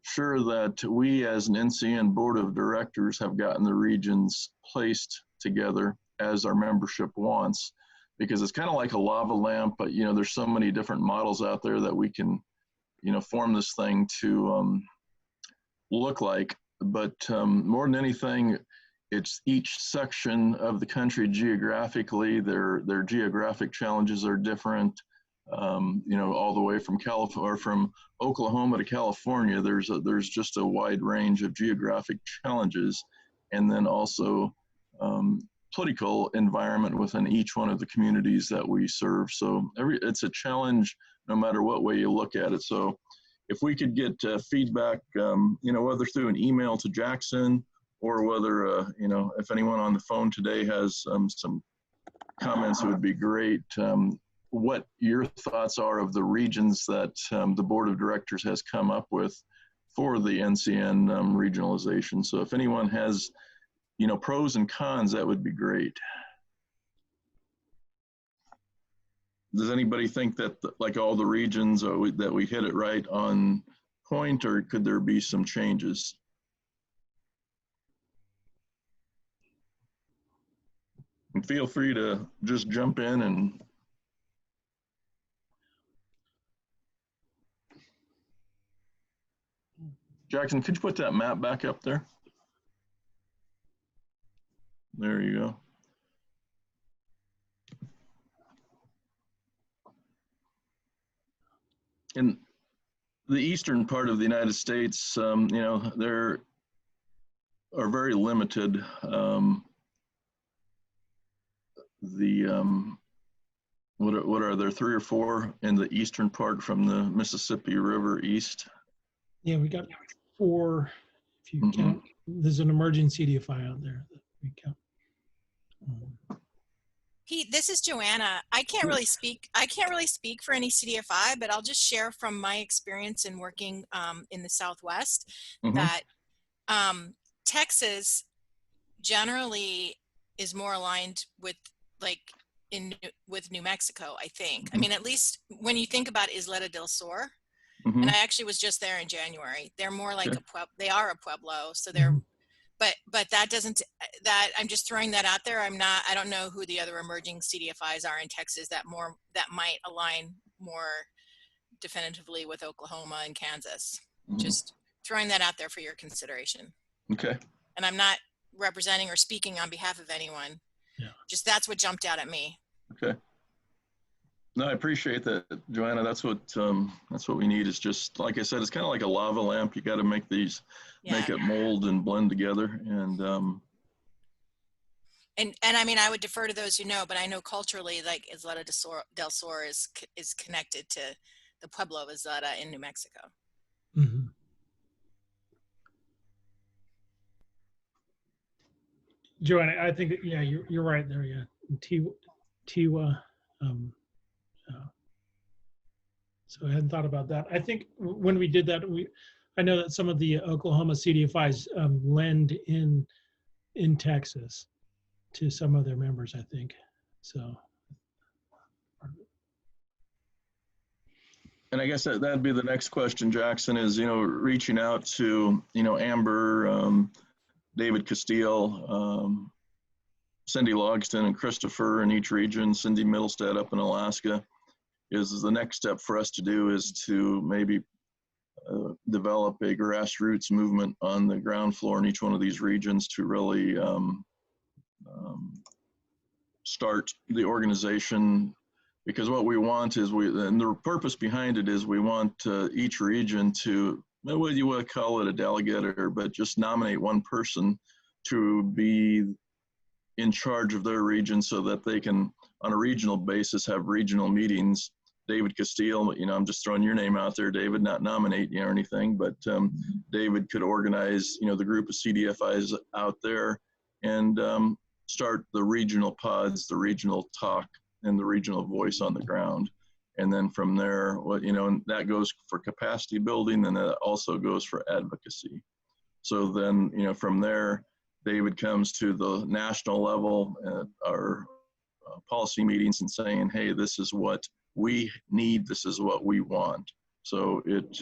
sure that we as an NCN board of directors have gotten the regions placed together as our membership wants, because it's kind of like a lava lamp, but there's so many different models out there that we can form this thing to look like. But more than anything, it's each section of the country geographically, their geographic challenges are different. All the way from California or from Oklahoma to California, there's just a wide range of geographic challenges, and then also political environment within each one of the communities that we serve. So it's a challenge no matter what way you look at it. So if we could get feedback, whether through an email to Jackson or whether, if anyone on the phone today has some comments, it would be great. What your thoughts are of the regions that the board of directors has come up with for the NCN regionalization. So if anyone has, pros and cons, that would be great. Does anybody think that like all the regions that we hit it right on point, or could there be some changes? And feel free to just jump in and Jackson, could you put that map back up there? There you go. In the eastern part of the United States, there are very limited. What are there, 3 or 4 in the eastern part from the Mississippi River east? Yeah, we got 4, if you count. There's an emerging CDFI out there that we count. Pete, this is Joanna. I can't really speak for any CDFI, but I'll just share from my experience in working in the Southwest that Texas generally is more aligned with with New Mexico, I think. I mean, at least when you think about Isleta del Sur, and I actually was just there in January. They're more like they are a pueblo, so they're. But that doesn't, I'm just throwing that out there. I don't know who the other emerging CDFIs are in Texas that might align more definitively with Oklahoma and Kansas. Just throwing that out there for your consideration. Okay. And I'm not representing or speaking on behalf of anyone. Yeah. Just that's what jumped out at me. Okay. No, I appreciate that, Joanna. That's what we need is just, like I said, it's kind of like a lava lamp. You got to make these, make it mold and blend together. And And I mean, I would defer to those who know, but I know culturally, like Isleta del Sur is connected to the Pueblo of Isleta in New Mexico. Mhm. Joanne, I think that, yeah, you're right there. Yeah, Tiwa. So I hadn't thought about that. I think when we did that, I know that some of the Oklahoma CDFIs lend in Texas to some of their members, I think. So. And I guess that'd be the next question, Jackson, is, reaching out to, Amber, David Castile, Cindy Logston and Christopher in each region, Cindy Middlestead up in Alaska, is the next step for us to do is to maybe develop a grassroots movement on the ground floor in each one of these regions to really start the organization. Because what we want is and the purpose behind it is we want each region to, whether you want to call it a delegate but just nominate one person to be in charge of their region so that they can, on a regional basis, have regional meetings. David Castile, I'm just throwing your name out there, David, not nominate you or anything, but David could organize, the group of CDFIs out there and start the regional pods, the regional talk, and the regional voice on the ground. And then from there, and that goes for capacity building, and that also goes for advocacy. So then, from there, David comes to the national level at our policy meetings and saying, hey, this is what we need, this is what we want. So it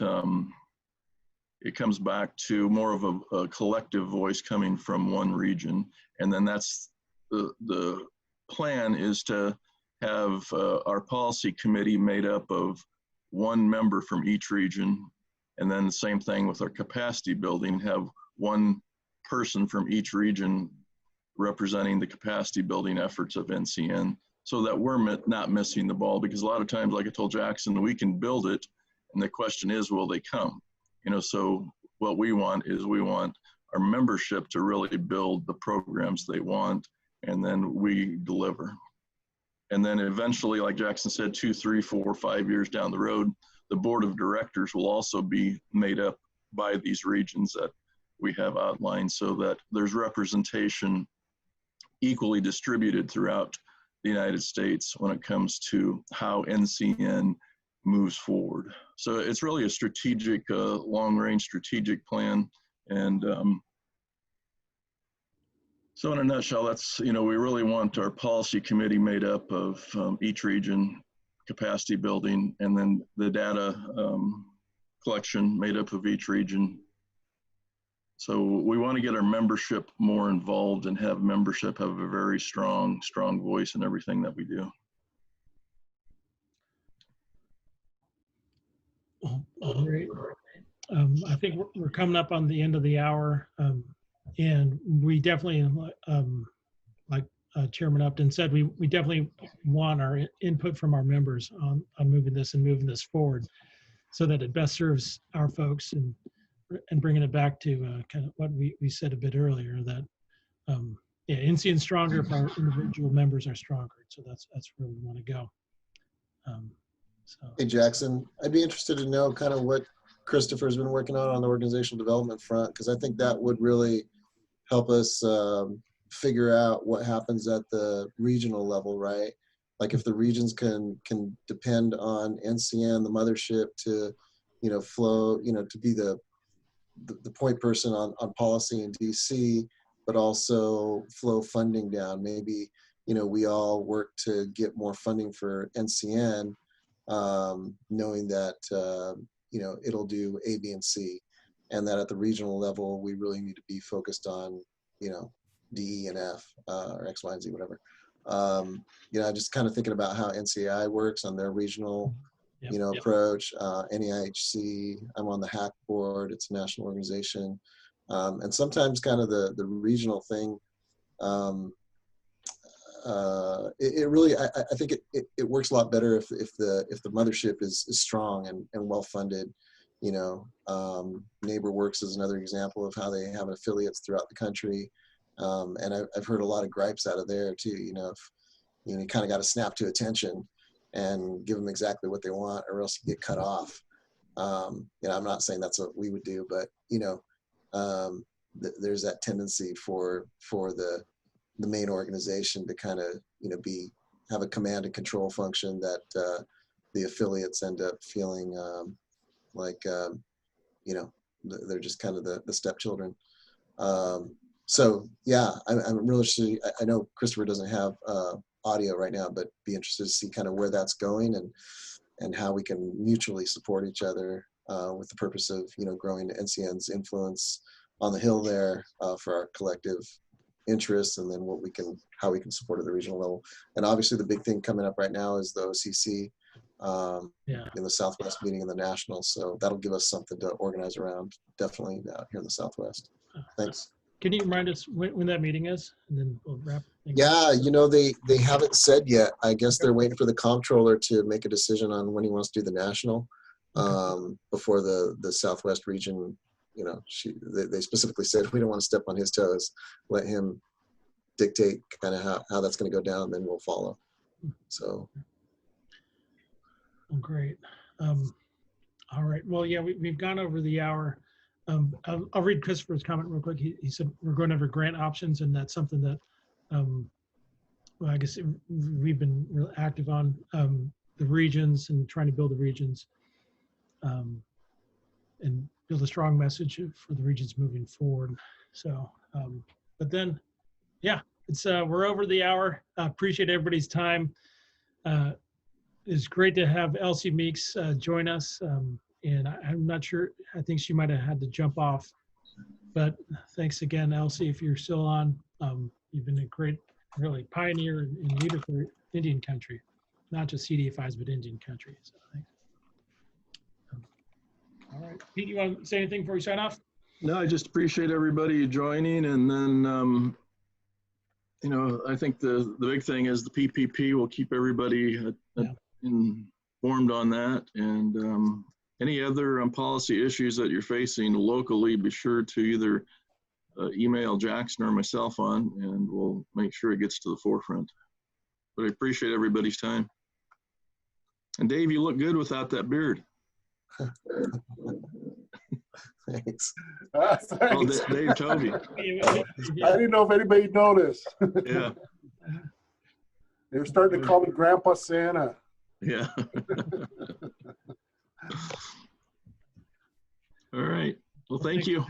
comes back to more of a collective voice coming from one region. And then that's the plan, is to have our policy committee made up of one member from each region. And then the same thing with our capacity building, have one person from each region representing the capacity building efforts of NCN, so that we're not missing the ball. Because a lot of times, like I told Jackson, we can build it, and the question is, will they come? So what we want is, we want our membership to really build the programs they want, and then we deliver. And then eventually, like Jackson said, 2, 3, 4, 5 years down the road, the board of directors will also be made up by these regions that we have outlined, so that there's representation equally distributed throughout the United States when it comes to how NCN moves forward. So it's really a strategic, long-range strategic plan. And so in a nutshell, that's, we really want our policy committee made up of each region, capacity building, and then the data collection made up of each region. So we want to get our membership more involved and have membership have a very strong voice in everything that we do. Great. I think we're coming up on the end of the hour, and we definitely, like Chairman Upton said, we definitely want our input from our members on moving this forward, so that it best serves our folks, and bringing it back to kind of what we said a bit earlier, that yeah, NCN's stronger if our individual members are stronger. So that's where we want to go. Hey, Jackson, I'd be interested to know kind of what Christopher's been working on the organizational development front, because I think that would really help us figure out what happens at the regional level, right? Like if the regions can depend on NCN, the mothership, to, flow, to be the point person on policy in DC, but also flow funding down. Maybe, we all work to get more funding for NCN, knowing that, it'll do A, B, and C, and that at the regional level, we really need to be focused on, D, E, and F, or X, Y, and Z, whatever. Just kind of thinking about how NCI works on their regional, approach. NEIHC, I'm on the HAC board. It's a national organization. And sometimes kind of the regional thing, it really, I think it works a lot better if the mothership is strong and well funded. NeighborWorks is another example of how they have affiliates throughout the country. And I've heard a lot of gripes out of there too. If you kind of got to snap to attention and give them exactly what they want, or else you get cut off. I'm not saying that's what we would do, but there's that tendency for the main organization to kind of have a command and control function that the affiliates end up feeling like they're just kind of the stepchildren. So yeah, I'm really interested. I know Christopher doesn't have audio right now, but be interested to see kind of where that's going and how we can mutually support each other with the purpose of growing NCN's influence on the Hill there for our collective interests, and then how we can support at the regional level. And obviously the big thing coming up right now is the OCC in the Southwest meeting in the National. So that'll give us something to organize around, definitely out here in the Southwest. Thanks. Can you remind us when that meeting is, and then we'll wrap things up? Yeah, they haven't said yet. I guess they're waiting for the comptroller to make a decision on when he wants to do the national before the Southwest region. They specifically said we don't want to step on his toes. Let him dictate kind of how that's going to go down, then we'll follow. So. Oh, great. All right. Well, yeah, we've gone over the hour. I'll read Christopher's comment real quick. He said we're going over grant options, and that's something that, well, I guess we've been real active on the regions and trying to build the regions and build a strong message for the regions moving forward. So, but then, yeah, it's we're over the hour. Appreciate everybody's time. It's great to have Elsie Meeks join us. And I'm not sure, I think she might have had to jump off, but thanks again, Elsie, if you're still on. You've been a great, really pioneer and leader for Indian country, not just CDFIs, but Indian country. So thanks. All right, Pete, you want to say anything before we sign off? No, I just appreciate everybody joining. And then, I think the big thing is the PPP will keep everybody informed on that. And any other policy issues that you're facing locally, be sure to either email Jackson or myself on, and we'll make sure it gets to the forefront. But I appreciate everybody's time. And Dave, you look good without that beard. Thanks. Thanks. Oh, Dave Toby. I didn't know if anybody noticed. Yeah. They were starting to call me Grandpa Santa. Yeah. All right. Well, thank you. All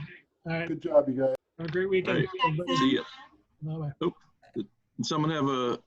right. Good job, you guys. Have a great weekend. Right. See ya. Bye-bye. Oh, did someone have a